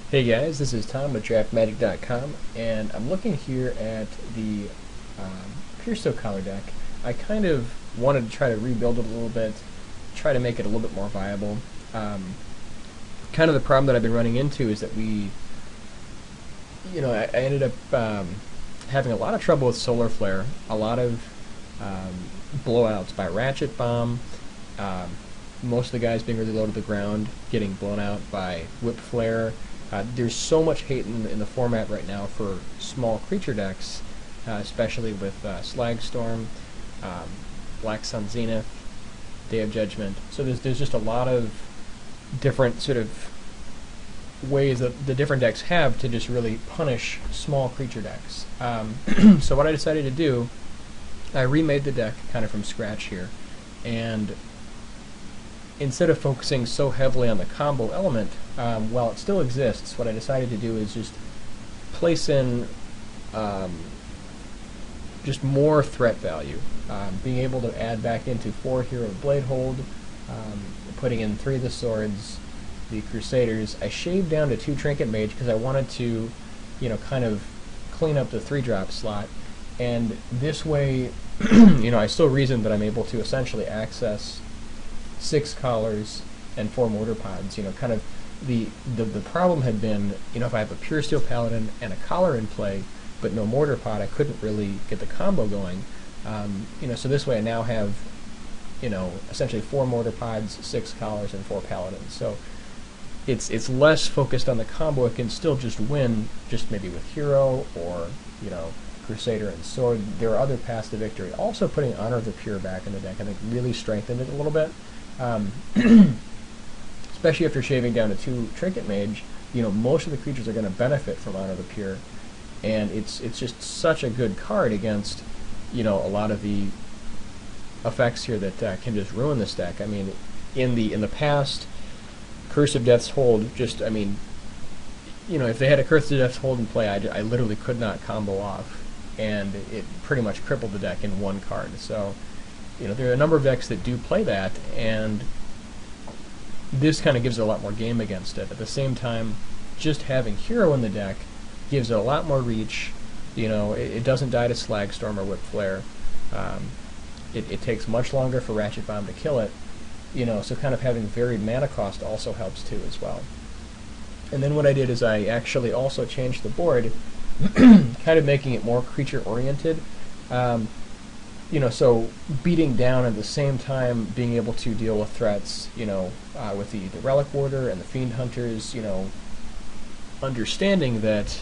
Hey guys, this is Tom with DraftMagic.com, and I'm looking here at the Puresteel collar deck. I kind of wanted to try to rebuild it a little bit, try to make it a little bit more viable. Kind of the problem that I've been running into is that I ended up having a lot of trouble with Solar Flare, a lot of blowouts by Ratchet Bomb, most of the guys being really low to the ground, getting blown out by Whip Flare. There's so much hate in the format right now for small creature decks, especially with Slagstorm, Black Sun Zenith, Day of Judgment. So there's just a lot of different sort of ways that the different decks have to just really punish small creature decks. So what I decided to do, I remade the deck kind of from scratch here, and instead of focusing so heavily on the combo element, while it still exists, what I decided to do is just place in just more threat value. Being able to add back into 4 Hero Blade Hold, putting in 3 of the Swords, the Crusaders. I shaved down to 2 Trinket Mage because I wanted to, kind of clean up the 3-drop slot. And this way, I still reasoned that I'm able to essentially access 6 collars and 4 mortar pods. Kind of the problem had been, if I have a Puresteel Paladin and a collar in play, but no mortar pod, I couldn't really get the combo going. So this way I now have, essentially 4 mortar pods, 6 collars, and 4 paladins. So it's less focused on the combo. It can still just win, just maybe with hero or Crusader and Sword. There are other paths to victory. Also putting Honor of the Pure back in the deck, I think, really strengthened it a little bit. Especially after shaving down to 2 Trinket Mage, most of the creatures are going to benefit from Honor of the Pure, and it's just such a good card against, a lot of the effects here that can just ruin this deck. I mean, in the past, Curse of Death's Hold just, if they had a Curse of Death's Hold in play, I literally could not combo off, and it pretty much crippled the deck in 1 card. So, there are a number of decks that do play that, and this kind of gives it a lot more game against it. At the same time, just having Hero in the deck gives it a lot more reach. It doesn't die to Slagstorm or Whip Flare. It takes much longer for Ratchet Bomb to kill it. So kind of having varied mana cost also helps too as well. And then what I did is I actually also changed the board, kind of making it more creature oriented. So beating down at the same time being able to deal with threats, with the Relic Warder and the Fiend Hunters, understanding that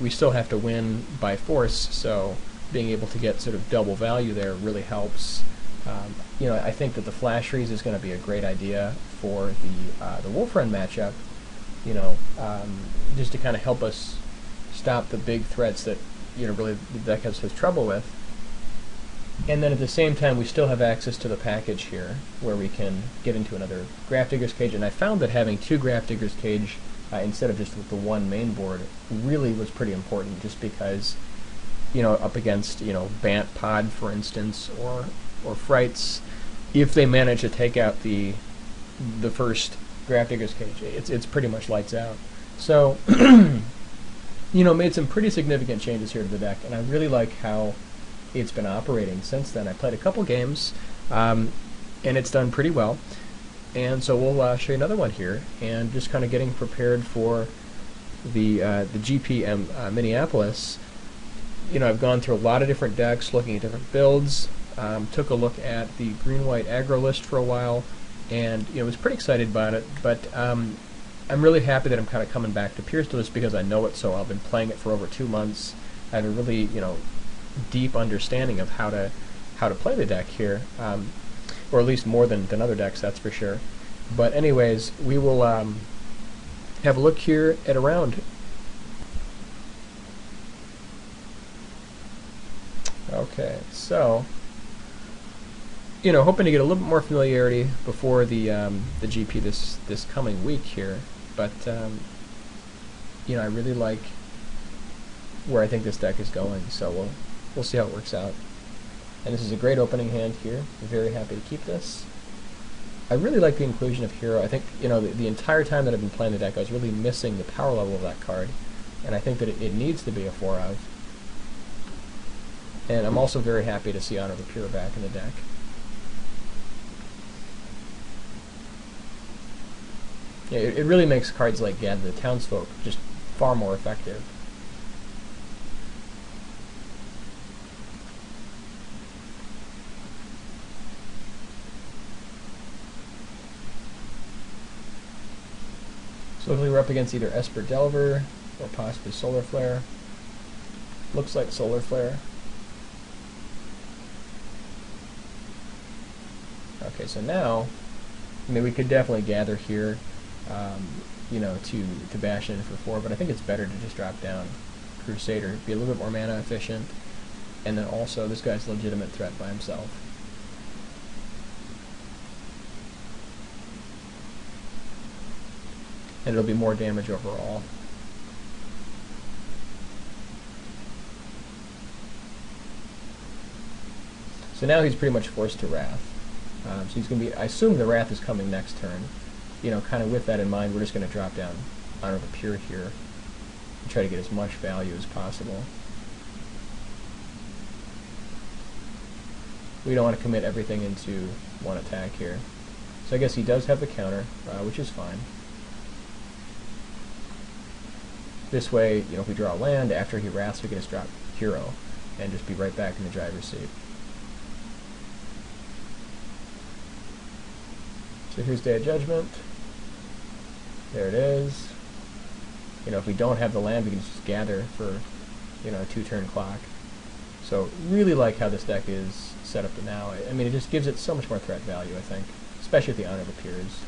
we still have to win by force, so being able to get sort of double value there really helps. I think that the Flash Freeze is going to be a great idea for the Wolfrun matchup, just to kind of help us stop the big threats that, really the deck has trouble with. And then at the same time, we still have access to the package here, where we can get into another Grafdigger's Cage. And I found that having 2 Grafdigger's Cage instead of just the 1 main board really was pretty important, just because, up against, Bant Pod, for instance, or Frights, if they manage to take out the first Grafdigger's Cage, it's pretty much lights out. So, made some pretty significant changes here to the deck, and I really like how it's been operating since then. I played a couple games, and it's done pretty well. And so we'll show you another one here, and just kind of getting prepared for the GP Minneapolis. I've gone through a lot of different decks, looking at different builds. Took a look at the green-white aggro list for a while, and was pretty excited about it. But I'm really happy that I'm kind of coming back to Puresteel just because I know it so well. I've been playing it for over 2 months. I have a really deep understanding of how to play the deck here, or at least more than other decks, that's for sure. But anyways, we will have a look here at a round. Okay, so hoping to get a little bit more familiarity before the GP this coming week here, but I really like where I think this deck is going, so we'll see how it works out. And this is a great opening hand here. Very happy to keep this. I really like the inclusion of Hero. I think, the entire time that I've been playing the deck, I was really missing the power level of that card, and I think that it needs to be a 4 of. And I'm also very happy to see Honor the Pure back in the deck. Yeah, it really makes cards like Gather the Townsfolk just far more effective. So hopefully we're up against either Esper Delver or possibly Solar Flare. Looks like Solar Flare. Okay, so now, we could definitely gather here, to bash in for 4, but I think it's better to just drop down Crusader, be a little bit more mana efficient, and then also this guy's a legitimate threat by himself. And it'll be more damage overall. So now he's pretty much forced to Wrath. So he's going to be, I assume the Wrath is coming next turn. Kind of with that in mind, we're just going to drop down Honor the Pure here and try to get as much value as possible. We don't want to commit everything into one attack here. So I guess he does have the counter, which is fine. This way, if we draw a land, after he Wraths, we can just drop Hero and just be right back in the driver's seat. So here's Day of Judgment. There it is. If we don't have the land, we can just gather for, a 2-turn clock. So really like how this deck is set up to now. It just gives it so much more threat value, I think, especially if the Honor appears.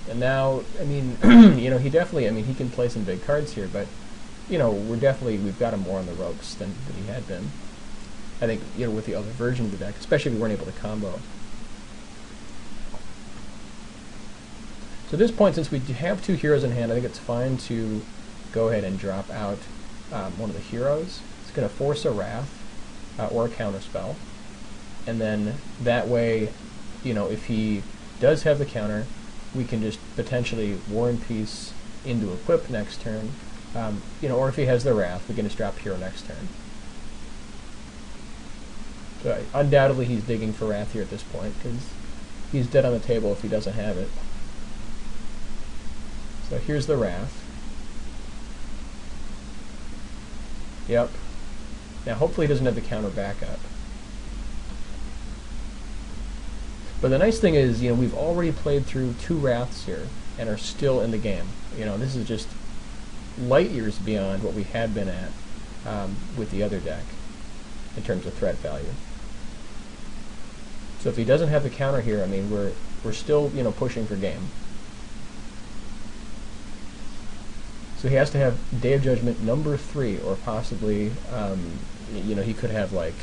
And now, he definitely, he can play some big cards here, but, we've got him more on the ropes than he had been. I think, with the other version of the deck, especially if we weren't able to combo. So at this point, since we have 2 heroes in hand, I think it's fine to go ahead and drop out one of the heroes. It's going to force a Wrath or a counterspell. And then that way, if he does have the counter, we can just potentially War and Peace into Equip next turn. Or if he has the Wrath, we can just drop Hero next turn. So undoubtedly he's digging for Wrath here at this point, because he's dead on the table if he doesn't have it. So here's the Wrath. Yep. Now hopefully he doesn't have the counter backup. But the nice thing is, we've already played through 2 Wraths here and are still in the game. This is just light years beyond what we had been at with the other deck in terms of threat value. So if he doesn't have the counter here, we're still, pushing for game. So he has to have Day of Judgment number 3, or possibly, he could have like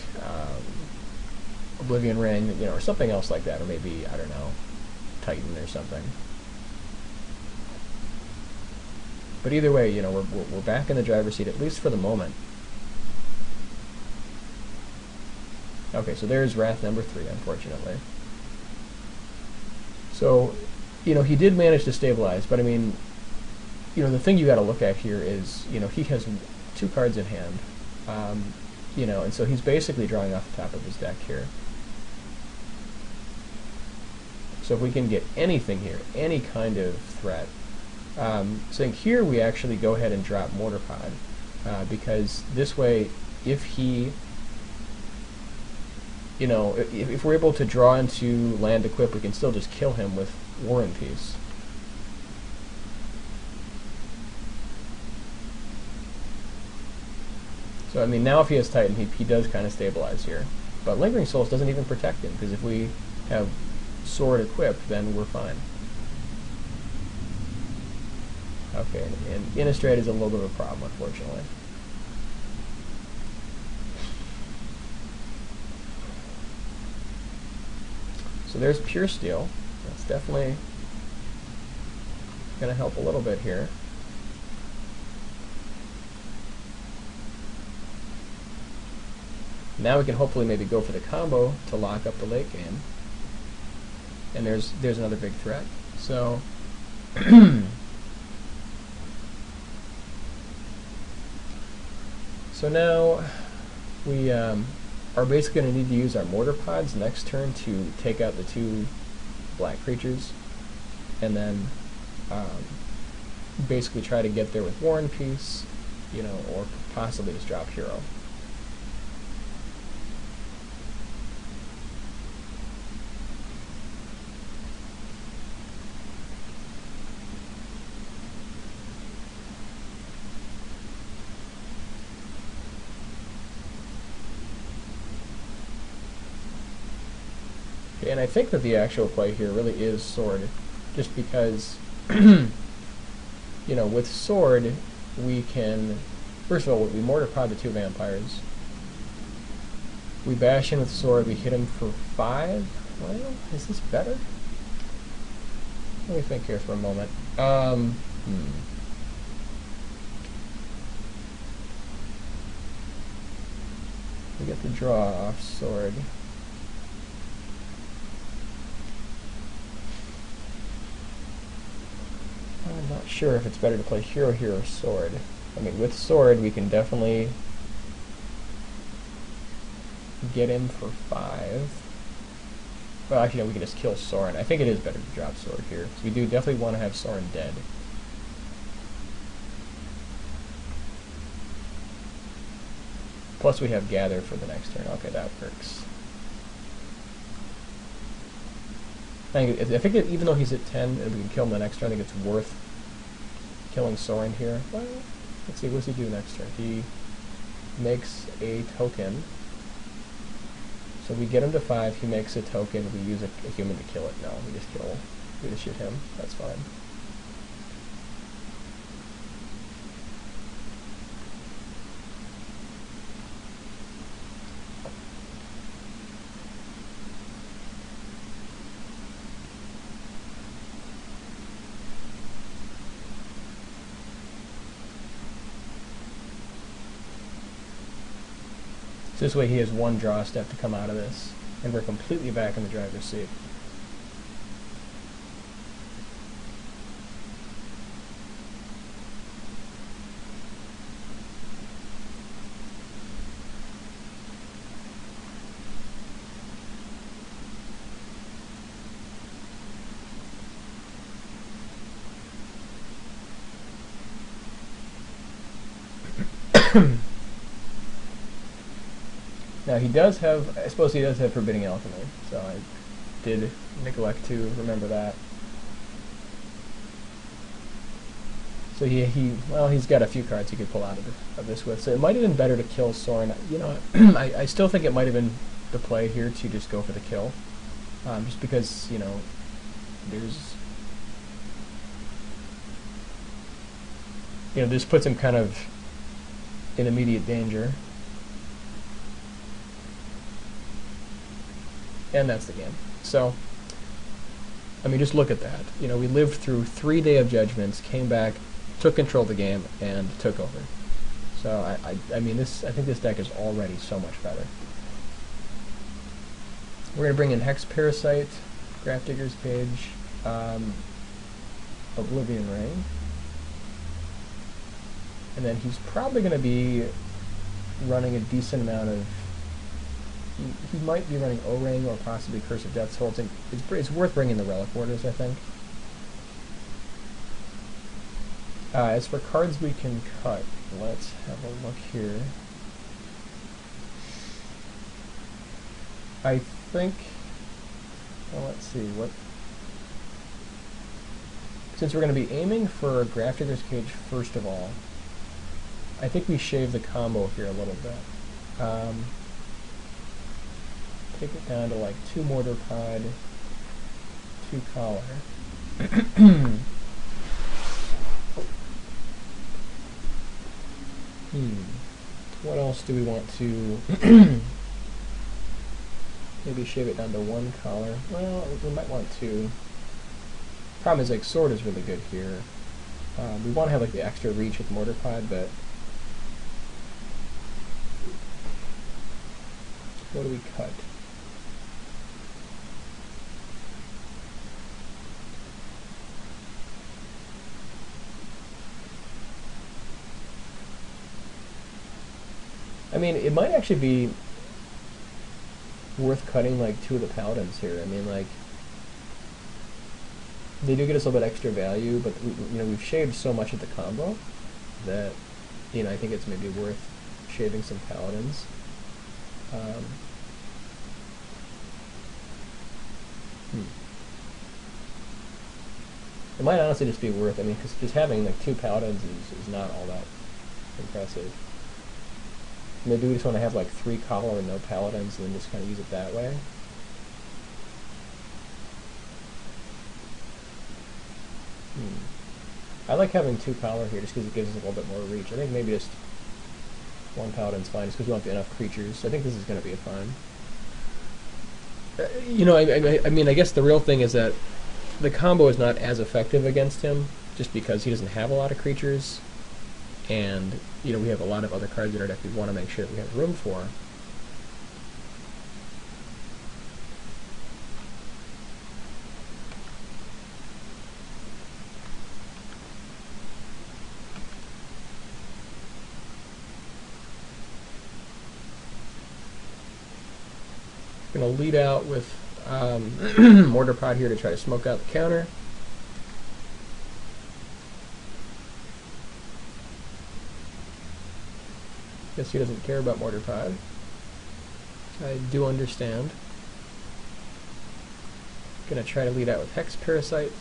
Oblivion Ring, or something else like that, or maybe, I don't know, Titan or something. But either way, we're back in the driver's seat, at least for the moment. Okay, so there's Wrath number 3, unfortunately. So, he did manage to stabilize, but the thing you got to look at here is, he has 2 cards in hand, and so he's basically drawing off the top of his deck here. So if we can get anything here, any kind of threat, so I think here we actually go ahead and drop Mortar Pod, because this way, if he, if we're able to draw into land equip, we can still just kill him with War and Peace. So now if he has Titan, he does kind of stabilize here. But Lingering Souls doesn't even protect him, because if we have Sword equipped, then we're fine. Okay, and Innistrad is a little bit of a problem, unfortunately. So there's Puresteel. That's definitely going to help a little bit here. Now we can hopefully maybe go for the combo to lock up the late game. and there's another big threat. So so now we are basically going to need to use our mortar pods next turn to take out the 2 black creatures, and then basically try to get there with War and Peace, you know, or possibly just drop Hero. And I think that the actual play here really is Sword, just because, you know, with Sword, we can, first of all, we mortar pod the 2 vampires. We bash in with Sword, we hit him for 5. Well, is this better? Let me think here for a moment. We get the draw off Sword. I'm not sure if it's better to play Hero here or Sword. I mean, with Sword, we can definitely get him for 5. Well, actually, no, we can just kill Soren. I think it is better to drop Sword here, because we do definitely want to have Soren dead. Plus, we have Gather for the next turn. Okay, that works. I think even though he's at 10 and we can kill him the next turn, I think it's worth killing Soren here. Well, let's see, what does he do next turn? He makes a token. So we get him to 5, he makes a token, we use a human to kill it. No, we just shoot him. That's fine. So this way he has 1 draw step to come out of this, and we're completely back in the driver's seat. Now he does have, I suppose he does have Forbidding Alchemy, so I did neglect to remember that. So well, he's got a few cards he could pull out of this with, so it might have been better to kill Soren. You know, I still think it might have been the play here to just go for the kill, just because, you know, this puts him kind of in immediate danger. And that's the game. So, I mean, just look at that. You know, we lived through 3 Day of Judgments, came back, took control of the game, and took over. So, I mean, I think this deck is already so much better. We're going to bring in Hex Parasite, Grafdigger's Cage, Oblivion Ring, and then he's probably going to be running a decent amount of. He might be running O-Ring or possibly Curse of Death Toll. It's worth bringing the Relic Warders, I think. As for cards we can cut, let's have a look here. I think, well, let's see, since we're going to be aiming for Grafdigger's Cage first of all, I think we shave the combo here a little bit. Take it down to like 2 Mortar Pod, 2 Collar. What else do we want to... Maybe shave it down to 1 Collar. Well, we might want 2. Problem is, like, Sword is really good here. We want to have like the extra reach with Mortar Pod, but... What do we cut? I mean, it might actually be worth cutting like 2 of the paladins here. I mean, like, they do get us a little bit extra value, but we've shaved so much of the combo that I think it's maybe worth shaving some paladins. It might honestly just be worth. I mean, because just having like 2 paladins is not all that impressive. Maybe we just want to have like 3 collar and no paladins, and then just kind of use it that way. I like having 2 collar here just because it gives us a little bit more reach. I think maybe just 1 paladin's fine, just because we don't have enough creatures. I think this is going to be a fine. I mean, I guess the real thing is that the combo is not as effective against him, just because he doesn't have a lot of creatures, and we have a lot of other cards in our deck we want to make sure that we have room for. Going to lead out with Mortar Pod here to try to smoke out the counter. Guess he doesn't care about Mortar Pod. I do understand. Going to try to lead out with Hex Parasite.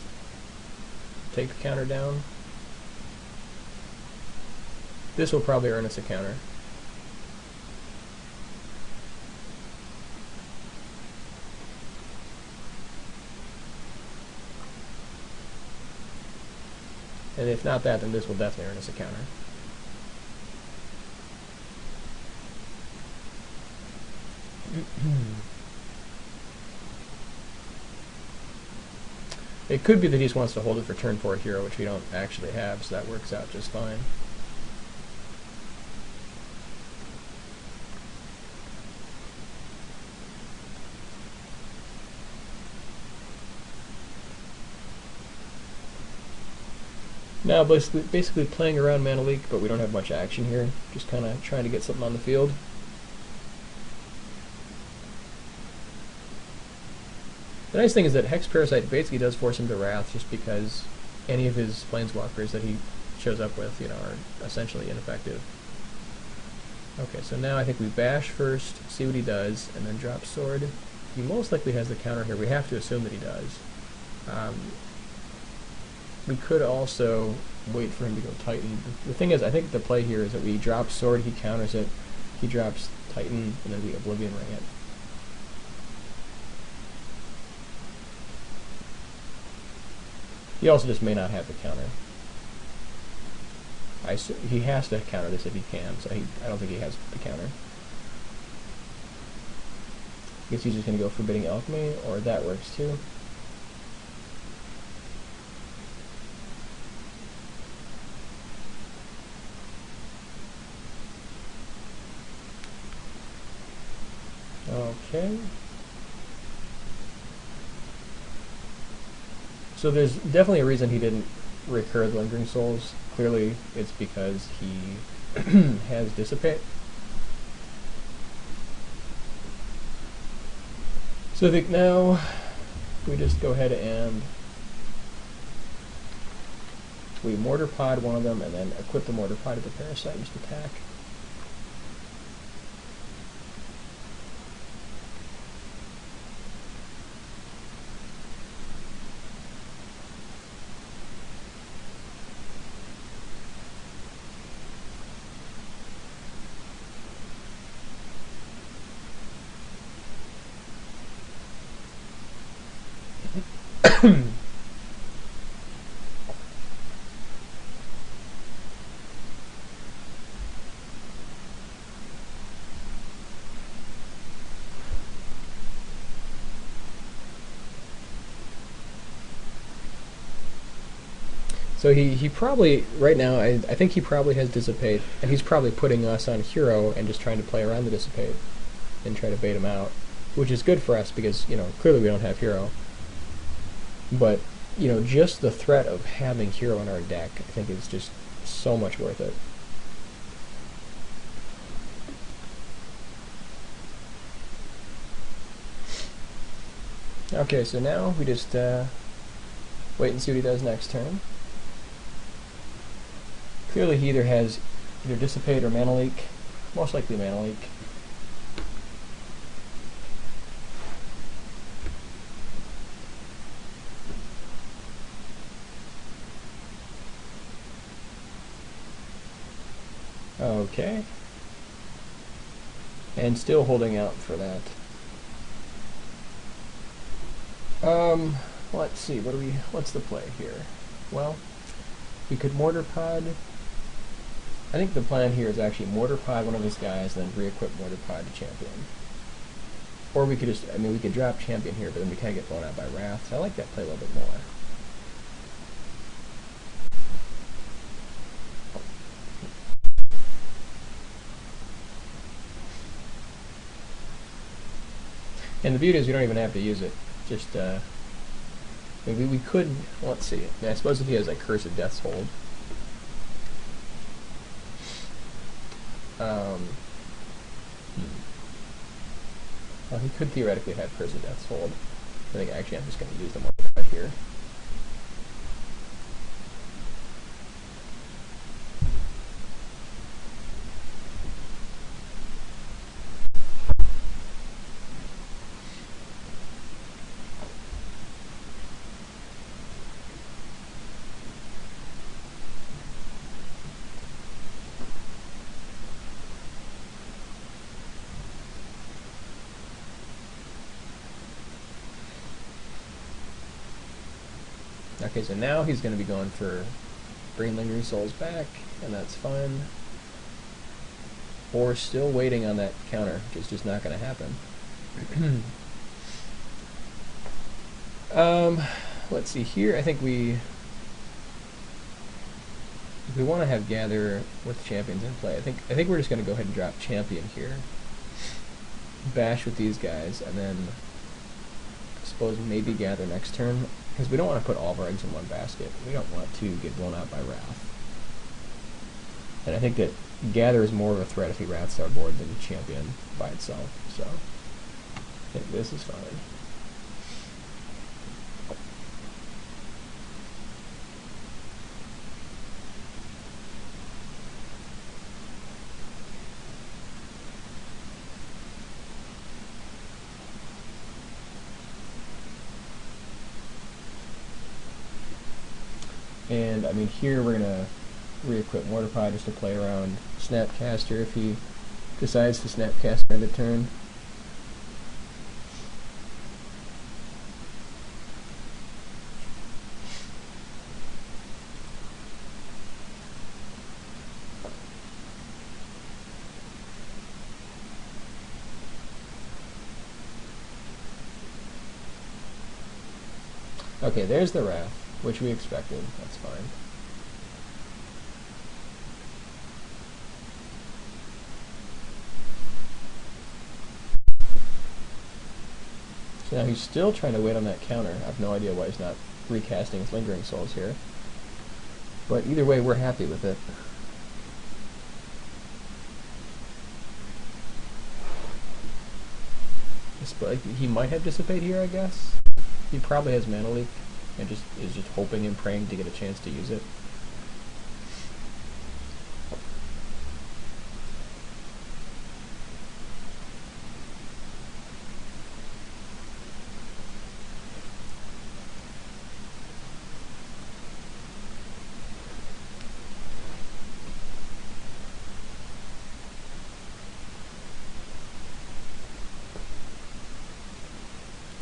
Take the counter down. This will probably earn us a counter. And if not that, then this will definitely earn us a counter. It could be that he just wants to hold it for turn 4 hero, which we don't actually have, so that works out just fine. Now basically playing around Mana Leak, but we don't have much action here. Just kind of trying to get something on the field. The nice thing is that Hex Parasite basically does force him to Wrath, just because any of his Planeswalkers that he shows up with, are essentially ineffective. Okay, so now I think we bash first, see what he does, and then drop Sword. He most likely has the counter here. We have to assume that he does. We could also wait for him to go Titan. The thing is, I think the play here is that we drop Sword, he counters it, he drops Titan, and then we Oblivion Ring it. He also just may not have the counter. He has to counter this if he can, so I don't think he has the counter. I guess he's just going to go Forbidding Alchemy, or that works too. Okay. So there's definitely a reason he didn't recur the Lingering Souls. Clearly it's because he has Dissipate. So I think now we just go ahead and we Mortar Pod one of them and then equip the Mortar Pod to the Parasite and just attack. So he probably, right now, I think he probably has Dissipate, and he's probably putting us on Hero and just trying to play around the Dissipate and try to bait him out, which is good for us because, clearly we don't have Hero. But, just the threat of having Hero in our deck, I think is just so much worth it. Okay, so now we just wait and see what he does next turn. Clearly he either has Dissipate or Mana Leak. Most likely Mana Leak. Okay. And still holding out for that. Let's see, what's the play here? Well, we could Mortar Pod. I think the plan here is actually Mortar Pod one of his guys, then re-equip Mortar Pod to Champion. Or we could just, we could drop Champion here, but then we kind of get blown out by Wrath, so I like that play a little bit more. And the beauty is we don't even have to use it. Just, maybe we could, let's see. I suppose if he has like Cursed Death's Hold. Well, he could theoretically have Cursed Death's Hold. I think actually I'm just going to use the Mortar Pod here. Okay, so now he's going to be going for bring Lingering Souls back, and that's fine. Or still waiting on that counter, which is just not going to happen. Let's see here. I think we want to have Gather with Champions in play. I think we're just going to go ahead and drop Champion here. Bash with these guys, and then I suppose maybe Gather next turn. Because we don't want to put all of our eggs in one basket. We don't want to get blown out by Wrath. And I think that Gather is more of a threat if he Wraths our board than Champion by itself. So I think this is fine. And I mean here we're gonna re-equip Mortar Pod just to play around Snapcaster if he decides to Snapcaster end of turn. Okay, there's the Wrath, which we expected. That's fine. So now he's still trying to wait on that counter. I have no idea why he's not recasting his Lingering Souls here. But either way, we're happy with it. He might have Dissipate here, I guess. He probably has Mana Leak and is just hoping and praying to get a chance to use it.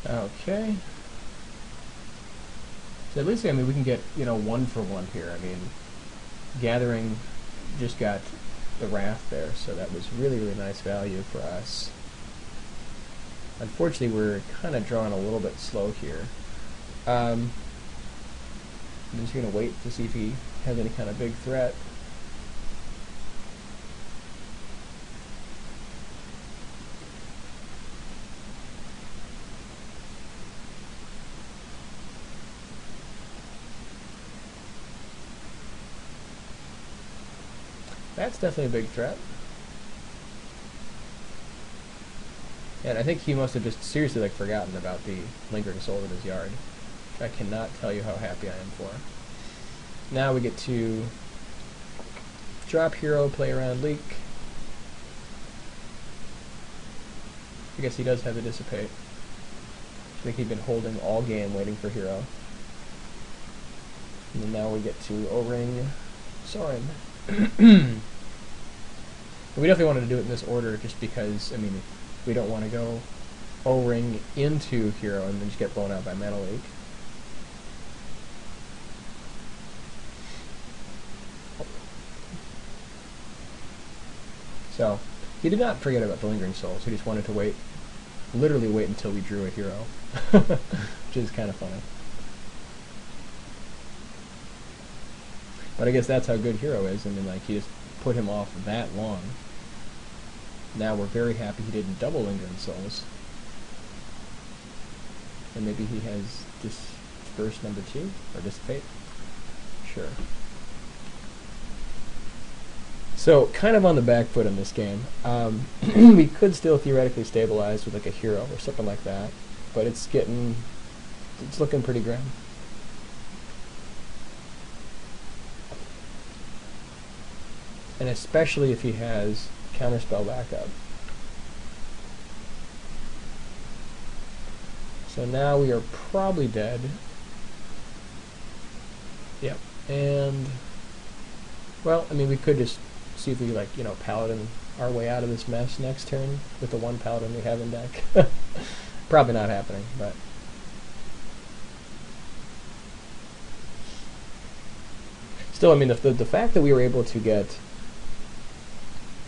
Okay. So at least, we can get, 1 for 1 here. Gathering just got the Wrath there, so that was really, really nice value for us. Unfortunately, we're kind of drawing a little bit slow here. I'm just going to wait to see if he has any kind of big threat. That's definitely a big threat. And I think he must have just seriously like forgotten about the lingering soul in his yard. I cannot tell you how happy I am for. Now we get to drop hero, play around leak. I guess he does have the dissipate. I think he'd been holding all game waiting for hero. And then now we get to O-ring Soren. We definitely wanted to do it in this order just because, I mean, we don't want to go O-ring into hero and then just get blown out by mana leak. So, he did not forget about the Lingering Souls, he just wanted to wait, literally wait until we drew a hero, which is kind of funny. But I guess that's how good hero is. I mean, like, he just put him off that long. Now we're very happy he didn't double Lingering Souls. And maybe he has Disperse number 2? Or Dissipate? Sure. So, kind of on the back foot in this game. We could still theoretically stabilize with like a hero or something like that, but it's looking pretty grim. And especially if he has counterspell backup. So now we are probably dead. Yep. And, well, I mean, we could just see if we, like, you know, paladin our way out of this mess next turn with the one paladin we have in deck. Probably not happening, but... Still, I mean, the fact that we were able to get,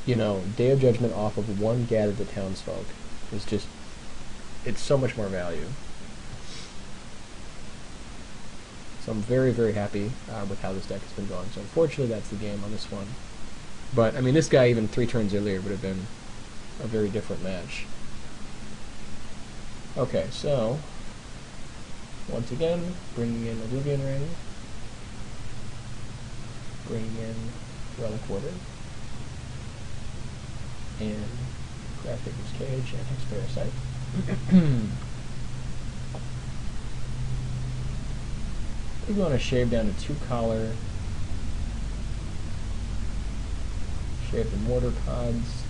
you know, Day of Judgment off of one Gather the Townsfolk is just... It's so much more value. So I'm very, very happy with how this deck has been going. So unfortunately, that's the game on this one. But, I mean, this guy even 3 turns earlier would have been a very different match. Okay, so, once again, bringing in Oblivion Ring, bringing in Relic Order, and Graphics Cage and Hex Parasite. We want to shave down to 2 collar. Shave the mortar pods.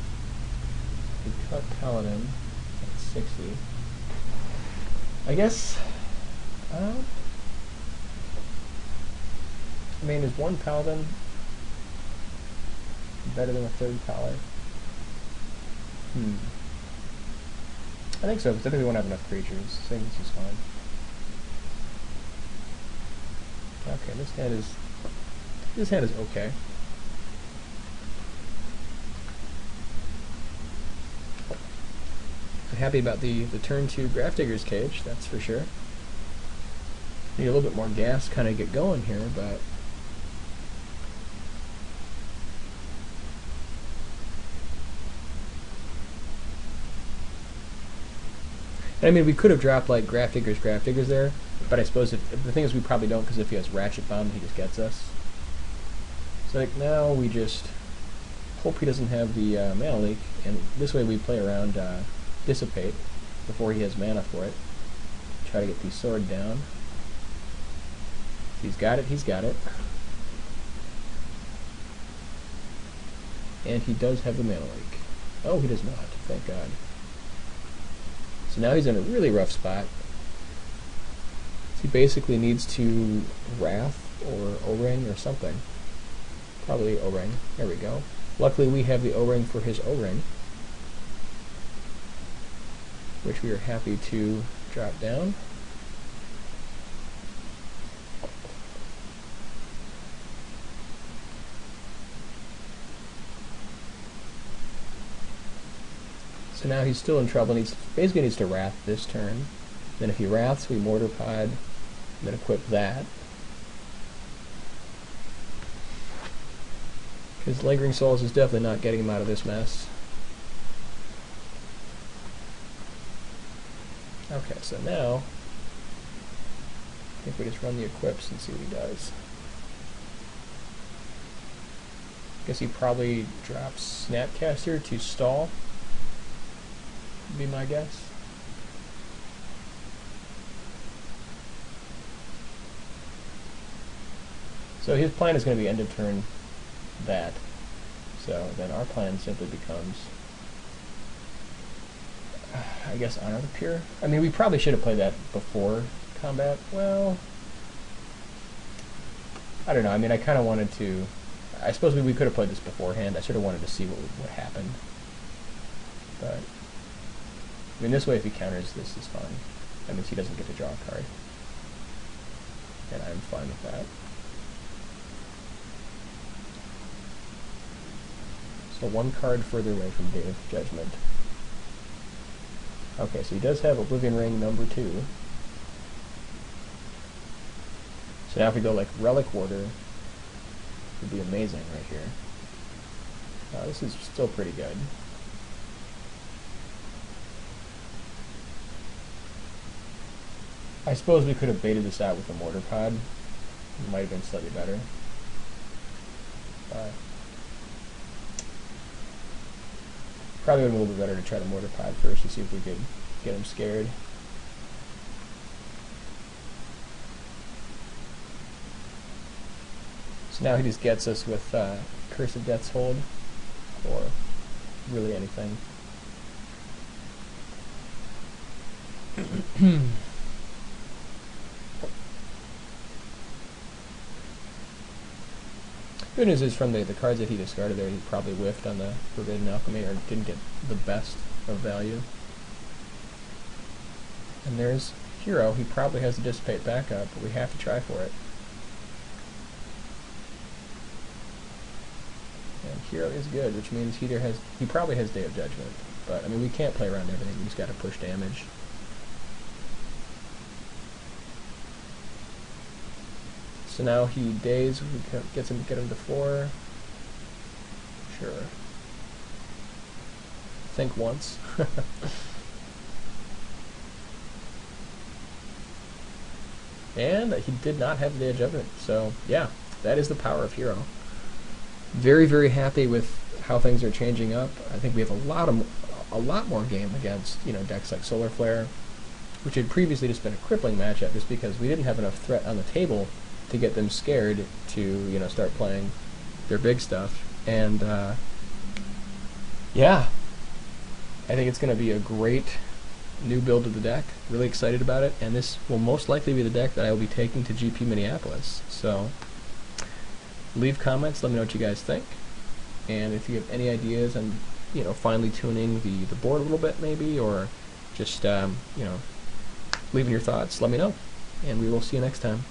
We cut Paladin at 60. I guess. I mean, is one Paladin better than a 3rd collar? I think so, because I think we won't have enough creatures. I think this is fine. Okay, this hand is okay. I'm happy about the turn 2 Grafdigger's Cage, that's for sure. Need a little bit more gas kind of get going here, but I mean, we could have dropped like Grafdiggers there, but I suppose if the thing is we probably don't, because if he has Ratchet Bomb, he just gets us. So like now we just hope he doesn't have the mana leak, and this way we play around Dissipate before he has mana for it. Try to get the sword down. He's got it, he's got it. And he does have the mana leak. Oh, he does not, thank God. So now he's in a really rough spot. He basically needs to Wrath or O-Ring or something. Probably O-Ring. There we go. Luckily we have the O-Ring for his O-Ring, which we are happy to drop down. So now he's still in trouble. Basically needs to Wrath this turn. Then if he Wraths, we Mortar Pod, then equip that. Because Lingering Souls is definitely not getting him out of this mess. Okay, so now I think we just run the equips and see what he does. Guess he probably drops Snapcaster to stall. would be my guess. So his plan is going to be end of turn that. So then our plan simply becomes, I guess, Honor the Pure. I mean, we probably should have played that before combat. Well, I don't know. I mean, I kind of wanted to. I suppose we could have played this beforehand. I sort of wanted to see what happened. But I mean, this way, if he counters this, is fine. That means he doesn't get to draw a card, and I'm fine with that. So one card further away from Day of Judgment. Okay, so he does have Oblivion Ring number 2. So now if we go like Relic Warder, it would be amazing right here. This is still pretty good. I suppose we could have baited this out with a Mortar Pod. It might have been slightly better. Probably would have been a little bit better to try the Mortar Pod first to see if we could get him scared. So now he just gets us with Curse of Death's Hold, or really anything. Good news is from the cards that he discarded there, he probably whiffed on the Forbidden Alchemy, or didn't get the best of value. And there's Hero. He probably has the Dissipate backup, but we have to try for it. And Hero is good, which means he probably has Day of Judgment. But I mean, we can't play around everything. We just got to push damage. So now he days, we get him to 4. Sure. Think once. And he did not have the Day of Judgment. So yeah, that is the power of Hero. Very, very happy with how things are changing up. I think we have a lot more game against, you know, decks like Solar Flare, which had previously just been a crippling matchup just because we didn't have enough threat on the table to get them scared to, you know, start playing their big stuff. And yeah, I think it's going to be a great new build of the deck. Really excited about it, and this will most likely be the deck that I will be taking to GP Minneapolis. So leave comments, let me know what you guys think, and if you have any ideas on, you know, finely tuning the board a little bit maybe, or just you know, leaving your thoughts, let me know, and we will see you next time.